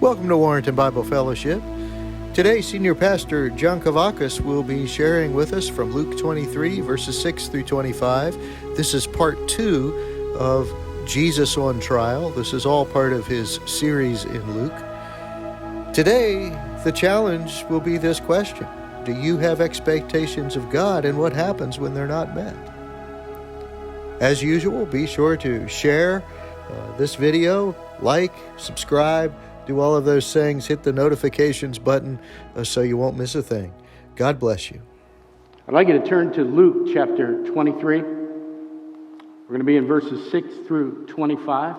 Welcome to Warrenton Bible Fellowship. Today, Senior Pastor John Kuvakas will be sharing with us from Luke 23, verses 6 through 25. This is part 2 of Jesus on Trial. This is all part of his series in Luke. Today, the challenge will be this question: do you have expectations of God, and what happens when they're not met? As usual, be sure to share this video, like, subscribe, do all of those things, hit the notifications button so you won't miss a thing. God bless you. I'd like you to turn to Luke chapter 23. We're going to be in verses 6 through 25.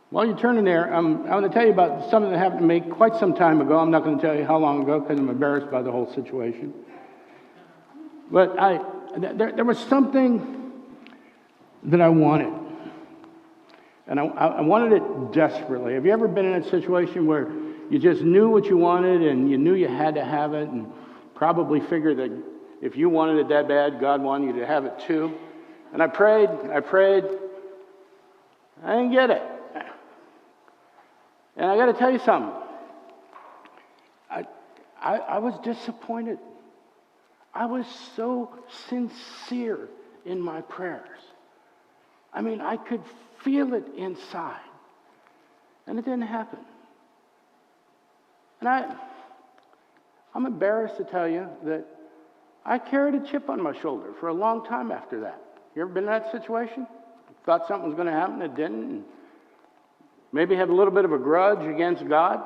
While you're turning there, I'm going to tell you about something that happened to me quite some time ago. I'm not going to tell you how long ago because I'm embarrassed by the whole situation. But there was something that I wanted. And I wanted it desperately. Have you ever been in a situation where you just knew what you wanted and you knew you had to have it, and probably figured that if you wanted it that bad, God wanted you to have it too? And I prayed, I didn't get it. And I got to tell you something. I was disappointed. I was so sincere in my prayers. I mean, I could feel it inside. And it didn't happen. And I'm embarrassed to tell you that I carried a chip on my shoulder for a long time after that. You ever been in that situation? Thought something was going to happen, it didn't, and maybe have a little bit of a grudge against God?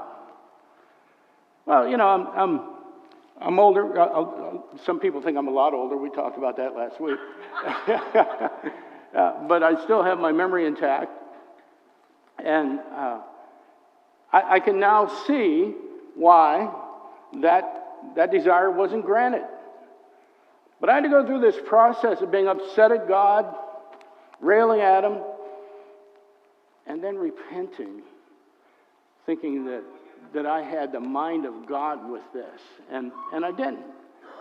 Well, you know, I'm older. Some people think I'm a lot older. We talked about that last week. But I still have my memory intact. And I can now see why that desire wasn't granted. But I had to go through this process of being upset at God, railing at Him, and then repenting, thinking that I had the mind of God with this. And I didn't,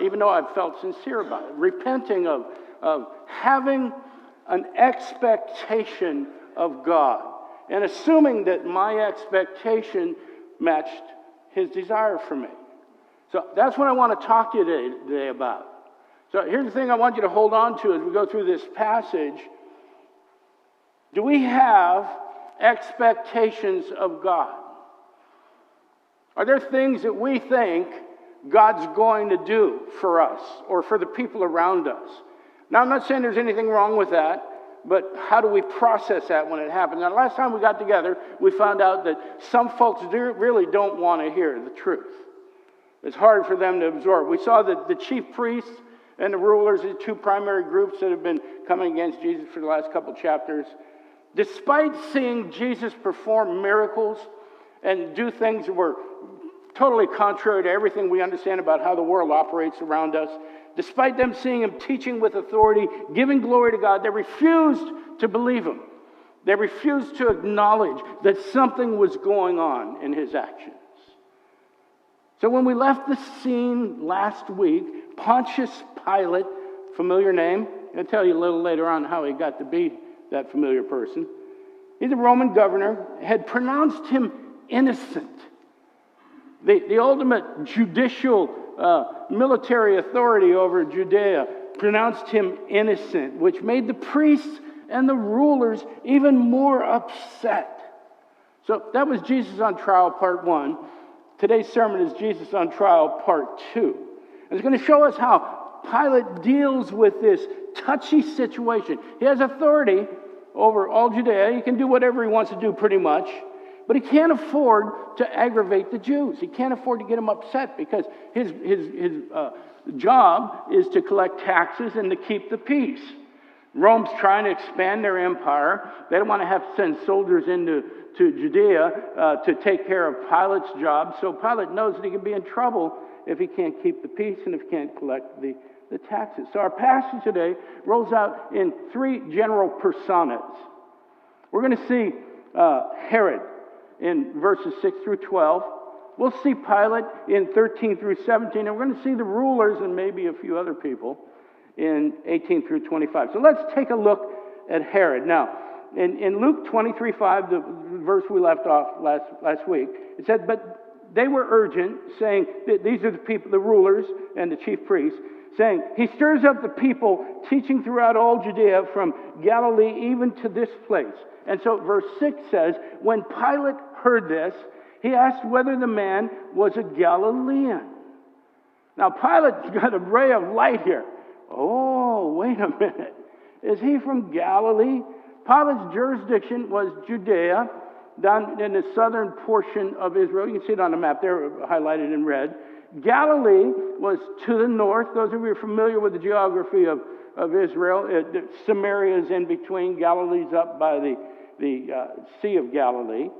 even though I felt sincere about it. Repenting of having an expectation of God and assuming that my expectation matched His desire for me. So that's what I want to talk to you today about. So here's the thing I want you to hold on to as we go through this passage. Do we have expectations of God? Are there things that we think God's going to do for us or for the people around us? Now, I'm not saying there's anything wrong with that, but how do we process that when it happens? Now, last time we got together, we found out that some folks really don't want to hear the truth. It's hard for them to absorb. We saw that the chief priests and the rulers, the two primary groups that have been coming against Jesus for the last couple chapters, despite seeing Jesus perform miracles and do things that were totally contrary to everything we understand about how the world operates around us, despite them seeing Him teaching with authority, giving glory to God, they refused to believe Him. They refused to acknowledge that something was going on in His actions. So when we left the scene last week, Pontius Pilate, familiar name, I'll tell you a little later on how he got to be that familiar person. He's a Roman governor, had pronounced Him innocent. The ultimate judicial military authority over Judea pronounced Him innocent, which made the priests and the rulers even more upset. So that was Jesus on Trial, part 1. Today's sermon is Jesus on Trial, part 2. And it's going to show us how Pilate deals with this touchy situation. He has authority over all Judea. He can do whatever he wants to do pretty much. But he can't afford to aggravate the Jews. He can't afford to get them upset because his job is to collect taxes and to keep the peace. Rome's trying to expand their empire. They don't want to have to send soldiers into Judea to take care of Pilate's job. So Pilate knows that he can be in trouble if he can't keep the peace and if he can't collect the taxes. So our passage today rolls out in 3 general personas. We're going to see Herod in verses 6 through 12. We'll see Pilate in 13 through 17, and we're going to see the rulers and maybe a few other people in 18 through 25. So let's take a look at Herod. Now, In Luke 23:5, the verse we left off last week, it said, "But they were urgent, saying," that these are the people, the rulers and the chief priests, saying, "He stirs up the people, teaching throughout all Judea from Galilee even to this place." And so verse 6 says, when Pilate heard this, he asked whether the man was a Galilean. Now Pilate's got a ray of light here. Oh, wait a minute. Is he from Galilee? Pilate's jurisdiction was Judea, down in the southern portion of Israel. You can see it on the map there, highlighted in red. Galilee was to the north. Those of you who are familiar with the geography of Israel, Samaria is in between. Galilee's up by the Sea of Galilee.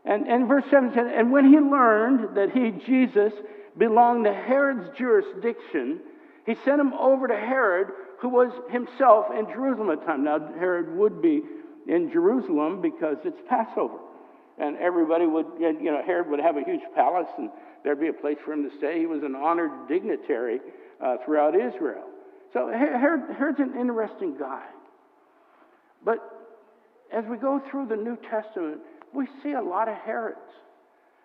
And verse 7 says, and when he learned that he, Jesus, belonged to Herod's jurisdiction, he sent him over to Herod, who was himself in Jerusalem at the time. Now, Herod would be in Jerusalem because it's Passover. And everybody would, Herod would have a huge palace and there'd be a place for him to stay. He was an honored dignitary throughout Israel. So Herod's an interesting guy. But as we go through the New Testament, we see a lot of Herods.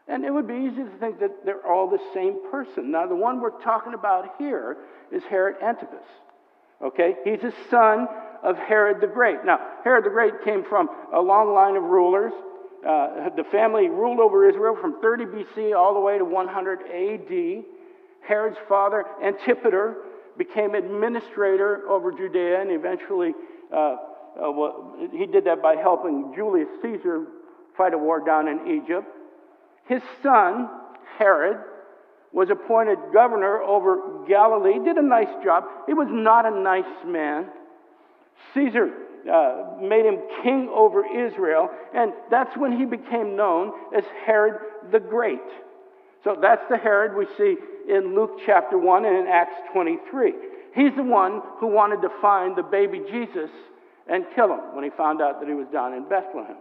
And it would be easy to think that they're all the same person. Now, the one we're talking about here is Herod Antipas. Okay? He's a son of Herod the Great. Now, Herod the Great came from a long line of rulers. The family ruled over Israel from 30 BC all the way to 100 AD. Herod's father, Antipater, became administrator over Judea, and eventually he did that by helping Julius Caesar fight a war down in Egypt. His son, Herod, was appointed governor over Galilee. He did a nice job. He was not a nice man. Caesar made him king over Israel, and that's when he became known as Herod the Great. So that's the Herod we see in Luke chapter 1 and in Acts 23. He's the one who wanted to find the baby Jesus and kill him when he found out that he was down in Bethlehem.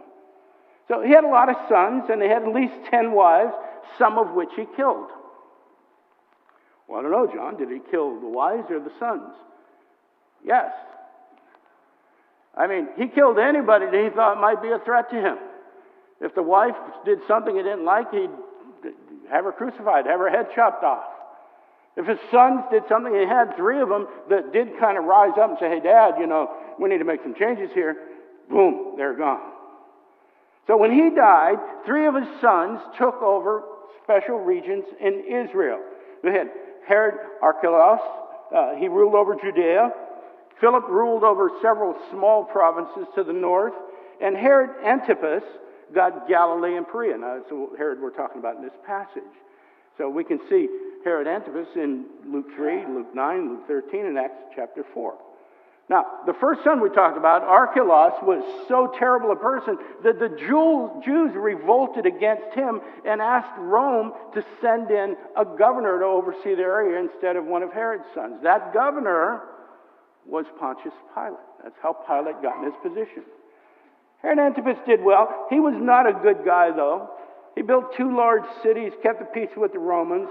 So he had a lot of sons, and they had at least 10 wives, some of which he killed. Well, I don't know, John. Did he kill the wives or the sons? Yes. I mean, he killed anybody that he thought might be a threat to him. If the wife did something he didn't like, he'd have her crucified, have her head chopped off. If his sons did something, he had 3 of them that did kind of rise up and say, hey, Dad, we need to make some changes here. Boom, they're gone. So when he died, 3 of his sons took over special regions in Israel. We had Herod Archelaus. He ruled over Judea. Philip ruled over several small provinces to the north. And Herod Antipas got Galilee and Perea. Now, that's the Herod we're talking about in this passage. So we can see Herod Antipas in Luke 3, Luke 9, Luke 13, and Acts chapter 4. Now, the first son we talked about, Archelaus, was so terrible a person that the Jews revolted against him and asked Rome to send in a governor to oversee the area instead of one of Herod's sons. That governor was Pontius Pilate. That's how Pilate got in his position. Herod Antipas did well. He was not a good guy, though. He built 2 large cities, kept the peace with the Romans,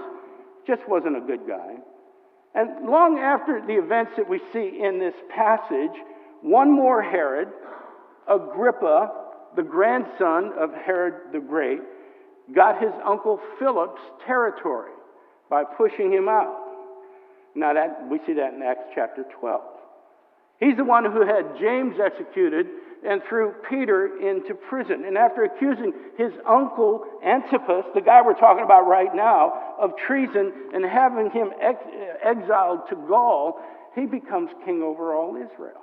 just wasn't a good guy. And long after the events that we see in this passage, one more Herod, Agrippa, the grandson of Herod the Great, got his uncle Philip's territory by pushing him out. Now we see that in Acts chapter 12. He's the one who had James executed and threw Peter into prison. And after accusing his uncle Antipas, the guy we're talking about right now, of treason and having him exiled to Gaul, he becomes king over all Israel.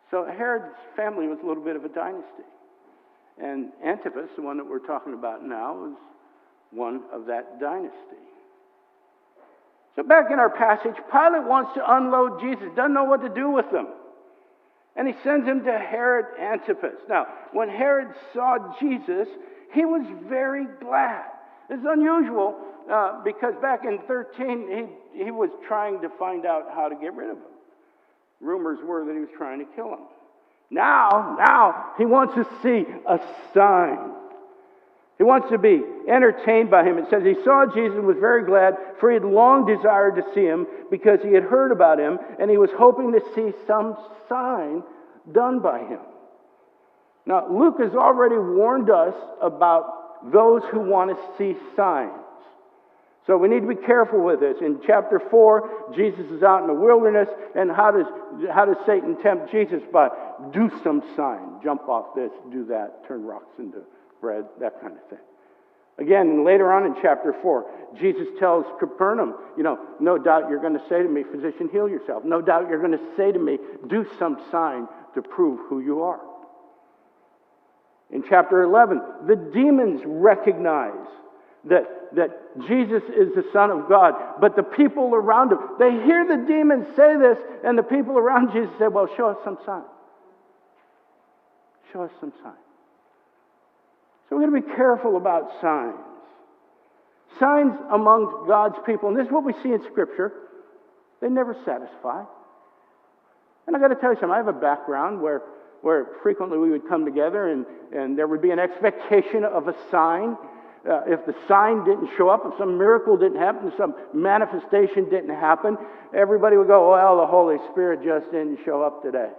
So Herod's family was a little bit of a dynasty. And Antipas, the one that we're talking about now, is one of that dynasty. So back in our passage, Pilate wants to unload Jesus, doesn't know what to do with him. And he sends him to Herod Antipas. Now, when Herod saw Jesus, he was very glad. It's unusual because back in 13, he was trying to find out how to get rid of him. Rumors were that he was trying to kill him. Now, he wants to see a sign. He wants to be entertained by him. It says he saw Jesus and was very glad, for he had long desired to see him because he had heard about him, and he was hoping to see some sign done by him. Now, Luke has already warned us about those who want to see signs. So we need to be careful with this. In chapter 4, Jesus is out in the wilderness, and how does Satan tempt Jesus? By do some sign, jump off this, do that, turn rocks into bread, that kind of thing. Again, later on in chapter 4, Jesus tells Capernaum, no doubt you're going to say to me, physician, heal yourself. No doubt you're going to say to me, do some sign to prove who you are. In chapter 11, the demons recognize that Jesus is the Son of God, but the people around him, they hear the demons say this, and the people around Jesus say, well, show us some sign. Show us some sign. So we're going to be careful about signs. Signs among God's people, and this is what we see in Scripture, they never satisfy. And I got to tell you something, I have a background where frequently we would come together and there would be an expectation of a sign. If the sign didn't show up, if some miracle didn't happen, if some manifestation didn't happen, everybody would go, well, the Holy Spirit just didn't show up today.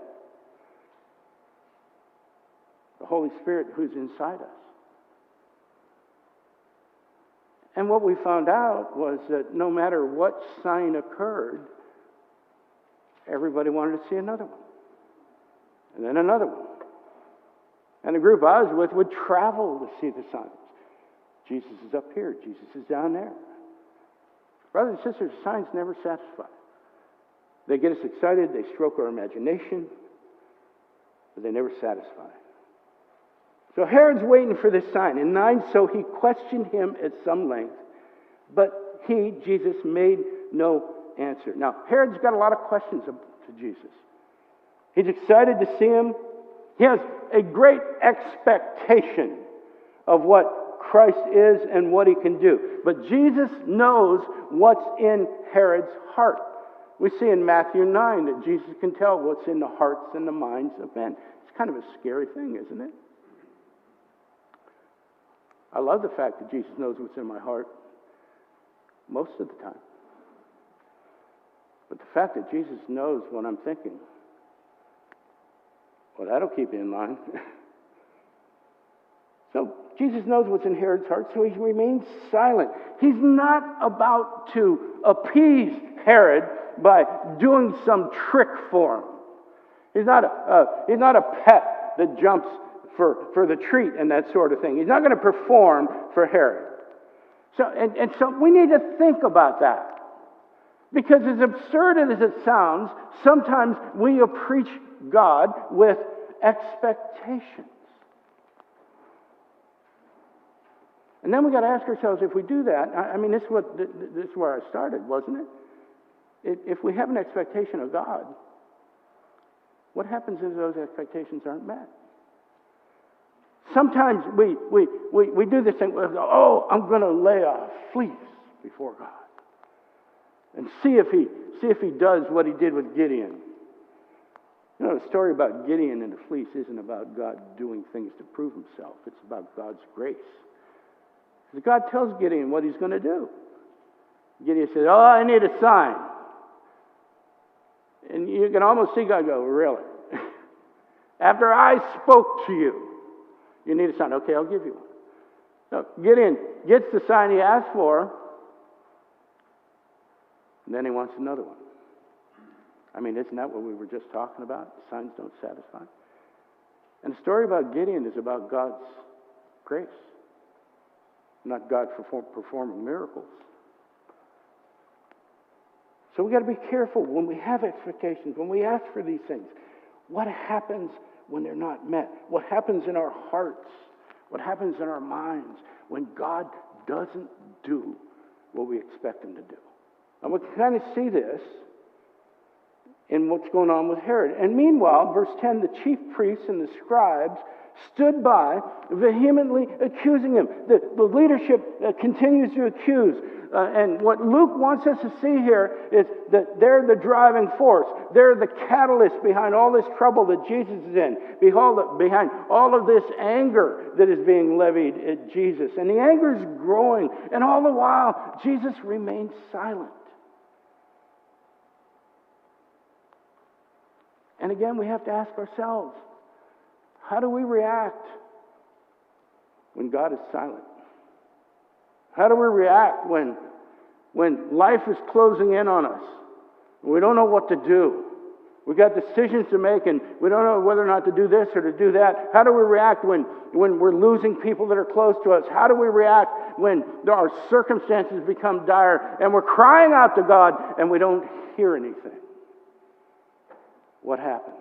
The Holy Spirit who's inside us. And what we found out was that no matter what sign occurred, everybody wanted to see another one. And then another one. And the group I was with would travel to see the signs. Jesus is up here. Jesus is down there. Brothers and sisters, signs never satisfy. They get us excited. They stroke our imagination. But they never satisfy. So Herod's waiting for this sign. In 9, so he questioned him at some length. But he, Jesus, made no answer. Now, Herod's got a lot of questions to Jesus. He's excited to see him. He has a great expectation of what Christ is and what he can do. But Jesus knows what's in Herod's heart. We see in Matthew 9 that Jesus can tell what's in the hearts and the minds of men. It's kind of a scary thing, isn't it? I love the fact that Jesus knows what's in my heart most of the time. But the fact that Jesus knows what I'm thinking, well, that'll keep you in line. So Jesus knows what's in Herod's heart, so he remains silent. He's not about to appease Herod by doing some trick for him. He's not a pet that jumps for the treat and that sort of thing. He's not going to perform for Herod. So we need to think about that. Because as absurd as it sounds, sometimes we approach God with expectations. And then we got to ask ourselves, if we do that, this is where I started, wasn't it? If we have an expectation of God, what happens if those expectations aren't met? Sometimes we do this thing, I'm going to lay a fleece before God and see if he does what he did with Gideon. The story about Gideon and the fleece isn't about God doing things to prove himself. It's about God's grace. Because God tells Gideon what he's going to do. Gideon says, I need a sign. And you can almost see God go, really? After I spoke to you, you need a sign. Okay, I'll give you one. So Gideon gets the sign he asked for, and then he wants another one. Isn't that what we were just talking about? Signs don't satisfy. And the story about Gideon is about God's grace, not God performing miracles. So we got to be careful when we have expectations, when we ask for these things. What happens when they're not met? What happens in our hearts? What happens in our minds when God doesn't do what we expect him to do? And we can kind of see this in what's going on with Herod. And meanwhile, verse 10, the chief priests and the scribes stood by, vehemently accusing him. The leadership continues to accuse. And what Luke wants us to see here is that they're the driving force. They're the catalyst behind all this trouble that Jesus is in. Behind all of this anger that is being levied at Jesus. And the anger is growing. And all the while, Jesus remains silent. And again, we have to ask ourselves, How do we react when God is silent? How do we react when life is closing in on us and we don't know what to do? We got decisions to make and we don't know whether or not to do this or to do that. How do we react when we're losing people that are close to us? How do we react when our circumstances become dire and we're crying out to God and we don't hear anything? What happens?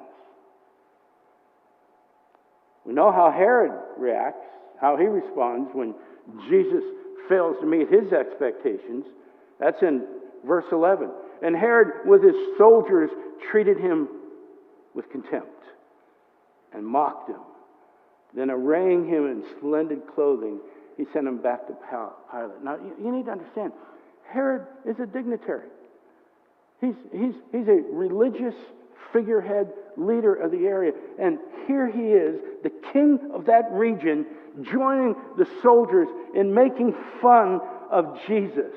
We know how Herod reacts, how he responds when Jesus fails to meet his expectations. That's in verse 11. And Herod, with his soldiers, treated him with contempt and mocked him. Then, arraying him in splendid clothing, he sent him back to Pilate. Now, you need to understand, Herod is a dignitary. He's a religious figurehead leader of the area. And here he is, the king of that region, joining the soldiers in making fun of Jesus.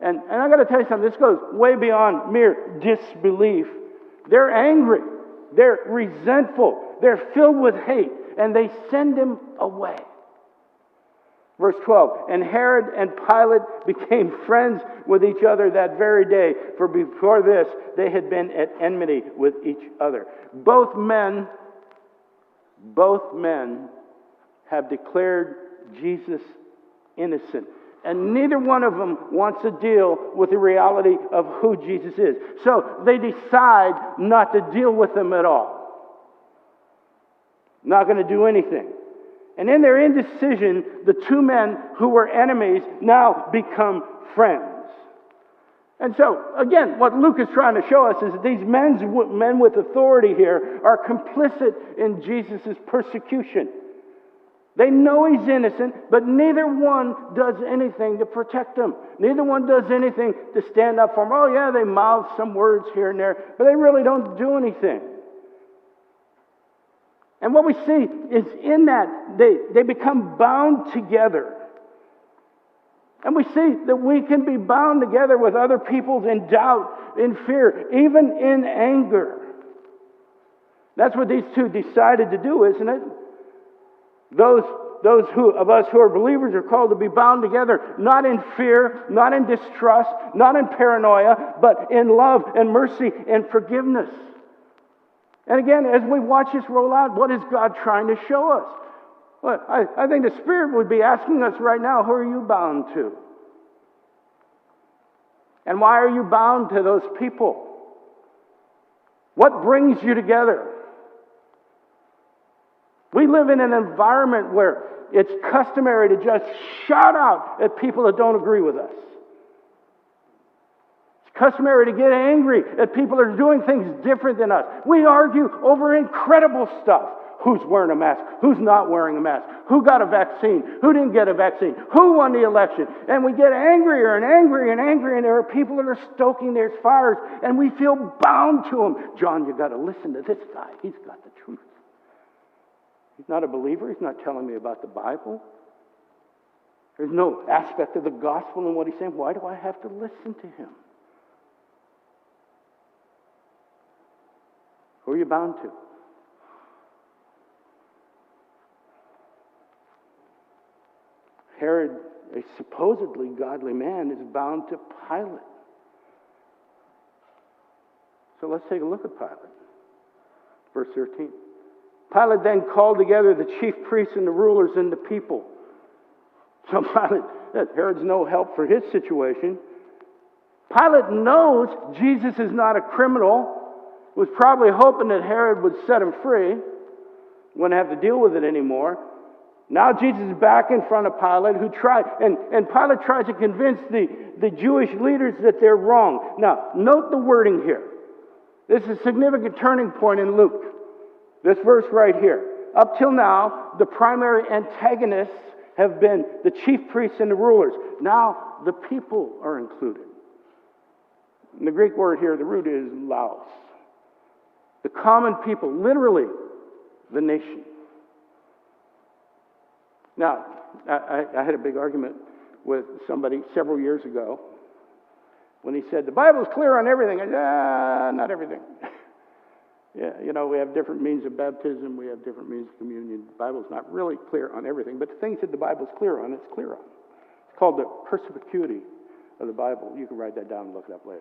And I got to tell you something, this goes way beyond mere disbelief. They're angry. They're resentful. They're filled with hate. And they send him away. Verse 12, and Herod and Pilate became friends with each other that very day, for before this they had been at enmity with each other. Both men have declared Jesus innocent. And neither one of them wants to deal with the reality of who Jesus is. So they decide not to deal with him at all. Not going to do anything. And in their indecision, the two men who were enemies now become friends. And so, again, what Luke is trying to show us is that these men with authority here are complicit in Jesus' persecution. They know he's innocent, but neither one does anything to protect him. Neither one does anything to stand up for him. Oh, yeah, they mouth some words here and there, but they really don't do anything. And what we see is in that, they become bound together. And we see that we can be bound together with other people in doubt, in fear, even in anger. That's what these two decided to do, isn't it? Those of us who are believers are called to be bound together, not in fear, not in distrust, not in paranoia, but in love and mercy and forgiveness. And again, as we watch this roll out, what is God trying to show us? Well, I think the Spirit would be asking us right now, who are you bound to? And why are you bound to those people? What brings you together? We live in an environment where it's customary to just shout out at people that don't agree with us. It's customary to get angry at people that are doing things different than us. We argue over incredible stuff. Who's wearing a mask? Who's not wearing a mask? Who got a vaccine? Who didn't get a vaccine? Who won the election? And we get angrier and angrier and angrier, and there are people that are stoking their fires, and we feel bound to them. John, you got to listen to this guy. He's got the truth. He's not a believer. He's not telling me about the Bible. There's no aspect of the gospel in what he's saying. Why do I have to listen to him? Who are you bound to? Herod, a supposedly godly man, is bound to Pilate. So let's take a look at Pilate. Verse 13. Pilate then called together the chief priests and the rulers and the people. So Herod's no help for his situation. Pilate knows Jesus is not a criminal, was probably hoping that Herod would set him free, wouldn't have to deal with it anymore. Now Jesus is back in front of Pilate, and Pilate tries to convince the Jewish leaders that they're wrong. Now, note the wording here. This is a significant turning point in Luke. This verse right here. Up till now, the primary antagonists have been the chief priests and the rulers. Now, the people are included. And the Greek word here, the root is laos. The common people, literally, the nation. Now, I had a big argument with somebody several years ago when he said, the Bible's clear on everything. I said, not everything. Yeah, we have different means of baptism. We have different means of communion. The Bible's not really clear on everything, but the things that the Bible's clear on, it's clear on. It's called the perspicuity of the Bible. You can write that down and look it up later.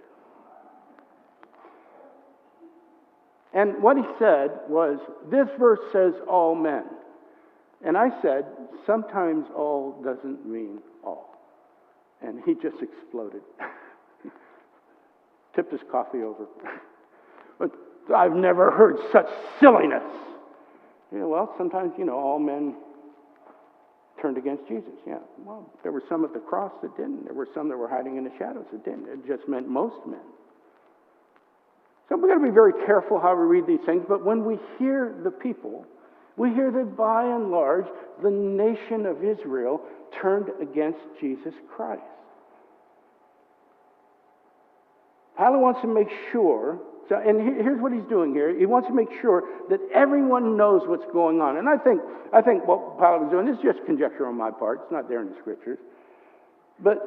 And what he said was, this verse says all men. And I said, sometimes all doesn't mean all. And he just exploded. Tipped his coffee over. But I've never heard such silliness. Yeah, well, sometimes, all men turned against Jesus. Yeah, well, there were some at the cross that didn't. There were some that were hiding in the shadows that didn't. It just meant most men. So we've got to be very careful how we read these things. But when we hear the people, we hear that by and large, the nation of Israel turned against Jesus Christ. Pilate wants to make sure, and here's what he's doing here. He wants to make sure that everyone knows what's going on. And I think what Pilate was doing, this is just conjecture on my part. It's not there in the Scriptures. But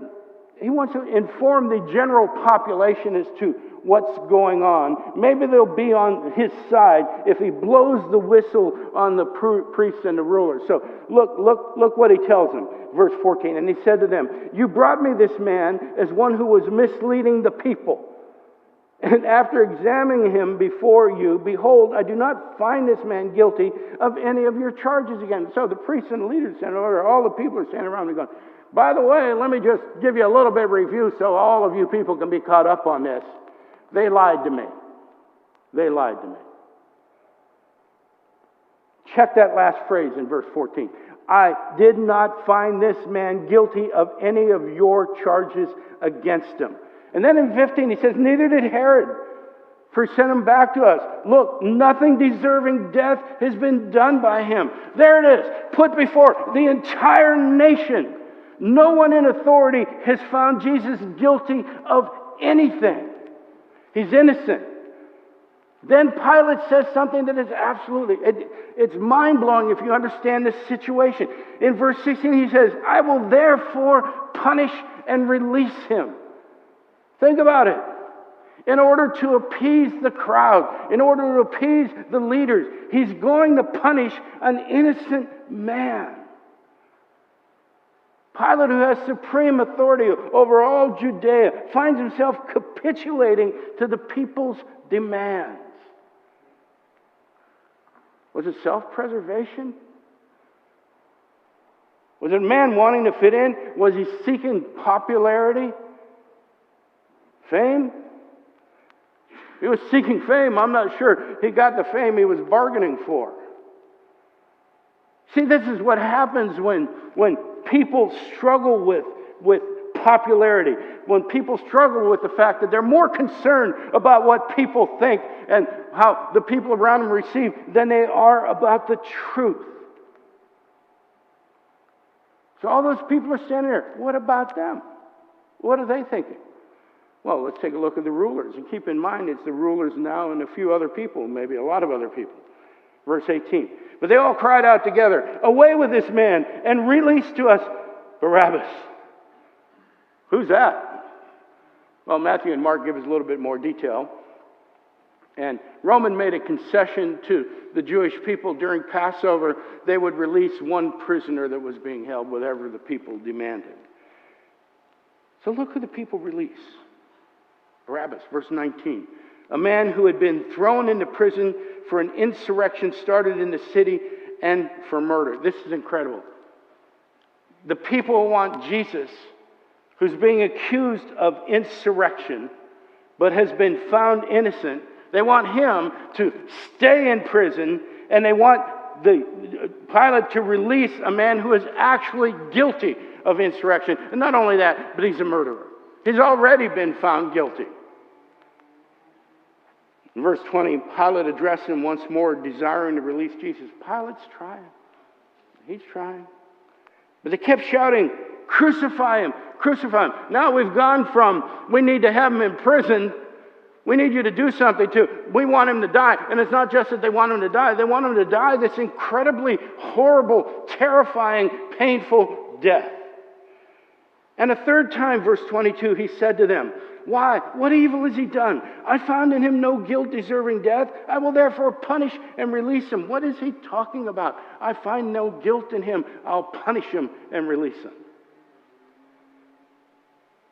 he wants to inform the general population as to what's going on. Maybe they'll be on his side if he blows the whistle on the priests and the rulers. So look what he tells them. Verse 14, and he said to them, you brought me this man as one who was misleading the people. And after examining him before you, behold, I do not find this man guilty of any of your charges again. So the priests and the leaders stand over, all the people are standing around and going, by the way, let me just give you a little bit of review so all of you people can be caught up on this. They lied to me. They lied to me. Check that last phrase in verse 14. I did not find this man guilty of any of your charges against him. And then in 15 he says, neither did Herod, for he sent him back to us. Look, nothing deserving death has been done by him. There it is, put before the entire nation. No one in authority has found Jesus guilty of anything. He's innocent. Then Pilate says something that is absolutely, it's mind-blowing if you understand this situation. In verse 16 he says, I will therefore punish and release him. Think about it. In order to appease the crowd, in order to appease the leaders, he's going to punish an innocent man. Pilate, who has supreme authority over all Judea, finds himself capitulating to the people's demands. Was it self-preservation? Was it a man wanting to fit in? Was he seeking popularity? Fame? He was seeking fame. I'm not sure he got the fame he was bargaining for. See, this is what happens when people struggle with popularity, when people struggle with the fact that they're more concerned about what people think and how the people around them receive than they are about the truth. So all those people are standing there. What about them? What are they thinking? Well, let's take a look at the rulers. And keep in mind, it's the rulers now and a few other people, maybe a lot of other people. Verse 18. But they all cried out together, away with this man, and release to us Barabbas. Who's that? Well, Matthew and Mark give us a little bit more detail. And Roman made a concession to the Jewish people during Passover. They would release one prisoner that was being held, whatever the people demanded. So look who the people release. Barabbas, verse 19. A man who had been thrown into prison for an insurrection started in the city and for murder. This is incredible. The people want Jesus, who's being accused of insurrection, but has been found innocent. They want him to stay in prison, and they want the Pilate to release a man who is actually guilty of insurrection. And not only that, but he's a murderer. He's already been found guilty. In verse 20, Pilate addressed him once more, desiring to release Jesus. Pilate's trying. He's trying. But they kept shouting, crucify him, crucify him. Now we've gone from, we need to have him in prison, we need you to do something to, we want him to die. And it's not just that they want him to die, they want him to die this incredibly horrible, terrifying, painful death. And a third time, verse 22, he said to them, "Why? What evil has he done? I found in him no guilt deserving death. I will therefore punish and release him." What is he talking about? I find no guilt in him. I'll punish him and release him.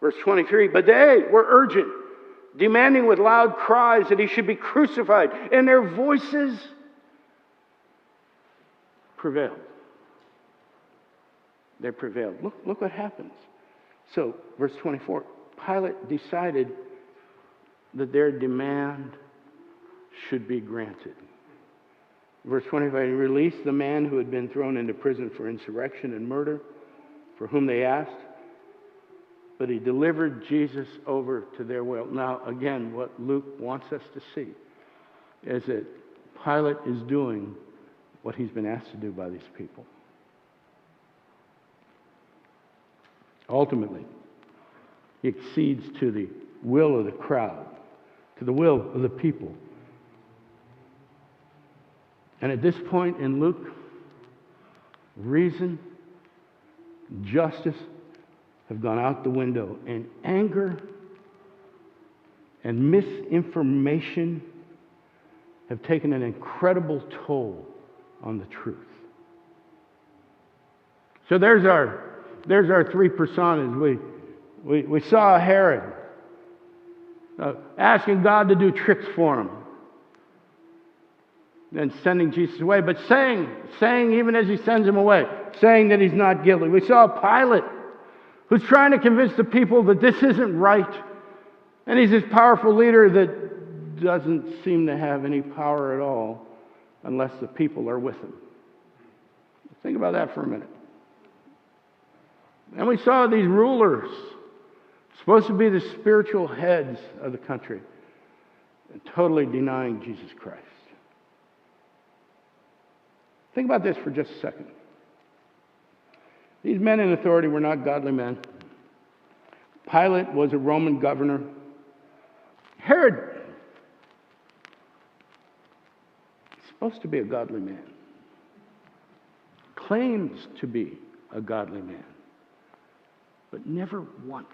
Verse 23, but they were urgent, demanding with loud cries that he should be crucified. And their voices prevailed. They prevailed. Look what happens. So, verse 24, Pilate decided that their demand should be granted. Verse 25, he released the man who had been thrown into prison for insurrection and murder, for whom they asked, but he delivered Jesus over to their will. Now, again, what Luke wants us to see is that Pilate is doing what he's been asked to do by these people. Ultimately, he accedes to the will of the crowd, to the will of the people. And at this point in Luke, reason, justice have gone out the window, and anger and misinformation have taken an incredible toll on the truth. So there's our three personas. We saw Herod asking God to do tricks for him and sending Jesus away, but saying even as he sends him away, saying that he's not guilty. We saw Pilate, who's trying to convince the people that this isn't right, and he's this powerful leader that doesn't seem to have any power at all unless the people are with him. Think about that for a minute. And we saw these rulers, supposed to be the spiritual heads of the country, totally denying Jesus Christ. Think about this for just a second. These men in authority were not godly men. Pilate was a Roman governor. Herod is supposed to be a godly man, claims to be a godly man, but never once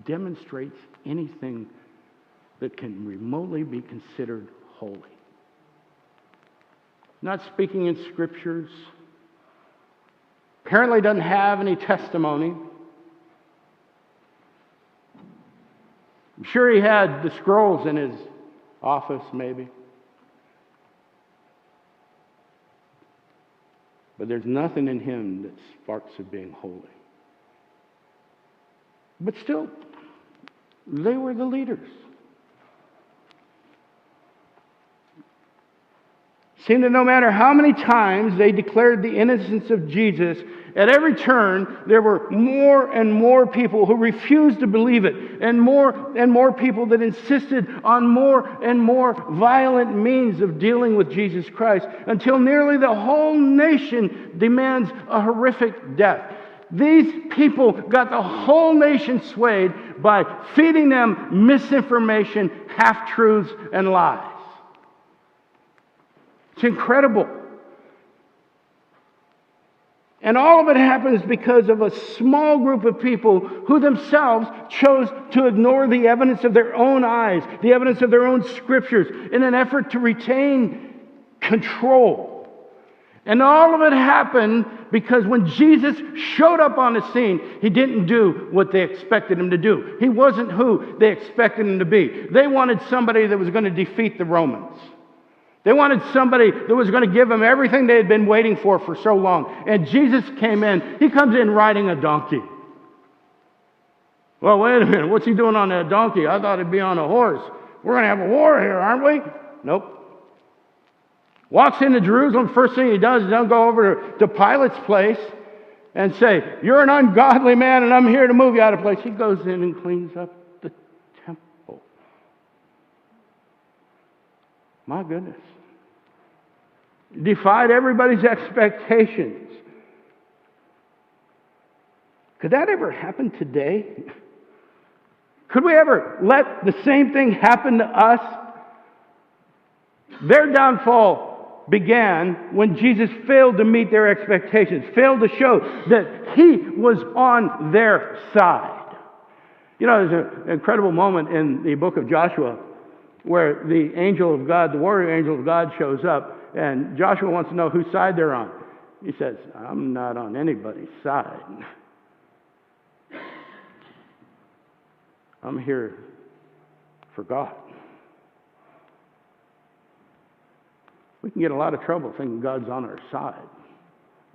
demonstrates anything that can remotely be considered holy. Not speaking in scriptures. Apparently doesn't have any testimony. I'm sure he had the scrolls in his office, maybe. But there's nothing in him that sparks of being holy. But still, they were the leaders. Seemed that no matter how many times they declared the innocence of Jesus, at every turn there were more and more people who refused to believe it, and more people that insisted on more and more violent means of dealing with Jesus Christ, until nearly the whole nation demands a horrific death. These people got the whole nation swayed by feeding them misinformation, half-truths, and lies. It's incredible. And all of it happens because of a small group of people who themselves chose to ignore the evidence of their own eyes, the evidence of their own scriptures, in an effort to retain control. And all of it happened because when Jesus showed up on the scene, he didn't do what they expected him to do. He wasn't who they expected him to be. They wanted somebody that was going to defeat the Romans. They wanted somebody that was going to give them everything they had been waiting for so long. And Jesus came in. He comes in riding a donkey. Well, wait a minute. What's he doing on that donkey? I thought he'd be on a horse. We're going to have a war here, aren't we? Nope. Walks into Jerusalem. First thing he does is don't go over to Pilate's place and say, "You're an ungodly man and I'm here to move you out of place." He goes in and cleans up the temple. My goodness. Defied everybody's expectations. Could that ever happen today? Could we ever let the same thing happen to us? Their downfall began when Jesus failed to meet their expectations, failed to show that He was on their side. You know, there's an incredible moment in the book of Joshua where the angel of God, the warrior angel of God, shows up, and Joshua wants to know whose side they're on. He says, I'm not on anybody's side. I'm here for God. We can get in a lot of trouble thinking God's on our side,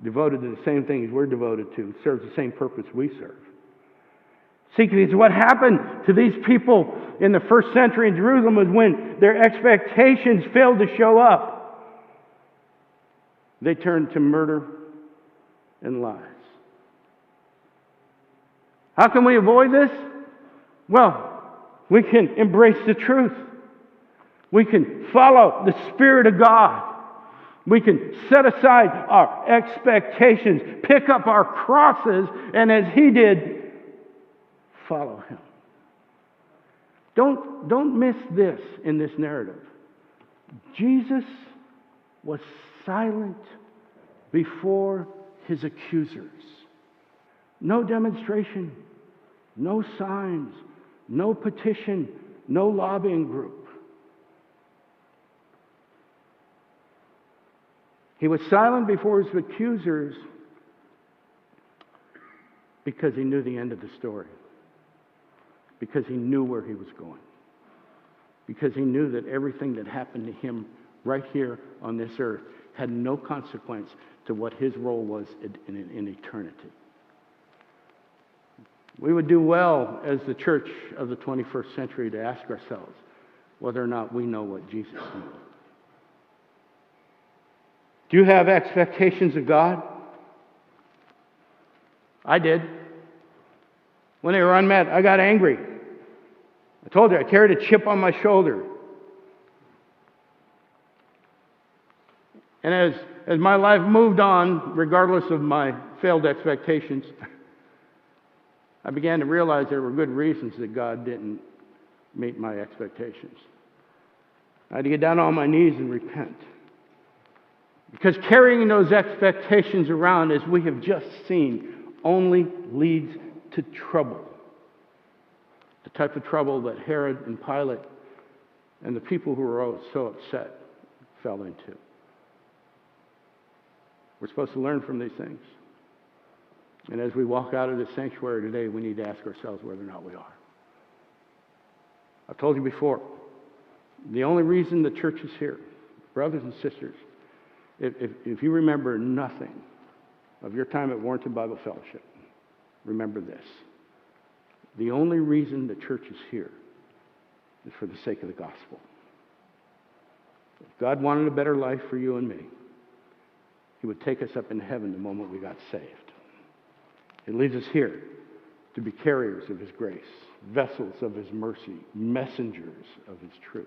devoted to the same things we're devoted to, serves the same purpose we serve. See, because what happened to these people in the first century in Jerusalem was when their expectations failed to show up, they turned to murder and lies. How can we avoid this? Well, we can embrace the truth. We can follow the Spirit of God. We can set aside our expectations, pick up our crosses, and as He did, follow Him. Don't miss this in this narrative. Jesus was silent before His accusers. No demonstration, no signs, no petition, no lobbying group. He was silent before His accusers because He knew the end of the story. Because He knew where He was going. Because He knew that everything that happened to Him right here on this earth had no consequence to what His role was in eternity. We would do well as the church of the 21st century to ask ourselves whether or not we know what Jesus knew. Do you have expectations of God? I did. When they were unmet, I got angry. I told you I carried a chip on my shoulder. And as my life moved on, regardless of my failed expectations, I began to realize there were good reasons that God didn't meet my expectations. I had to get down on my knees and repent. Because carrying those expectations around, as we have just seen, only leads to trouble. The type of trouble that Herod and Pilate and the people who were so upset fell into. We're supposed to learn from these things. And as we walk out of this sanctuary today, we need to ask ourselves whether or not we are. I've told you before, the only reason the church is here, brothers and sisters, if you remember nothing of your time at Warrenton Bible Fellowship, remember this. The only reason the church is here is for the sake of the gospel. If God wanted a better life for you and me, He would take us up into heaven the moment we got saved. He leaves us here to be carriers of His grace, vessels of His mercy, messengers of His truth.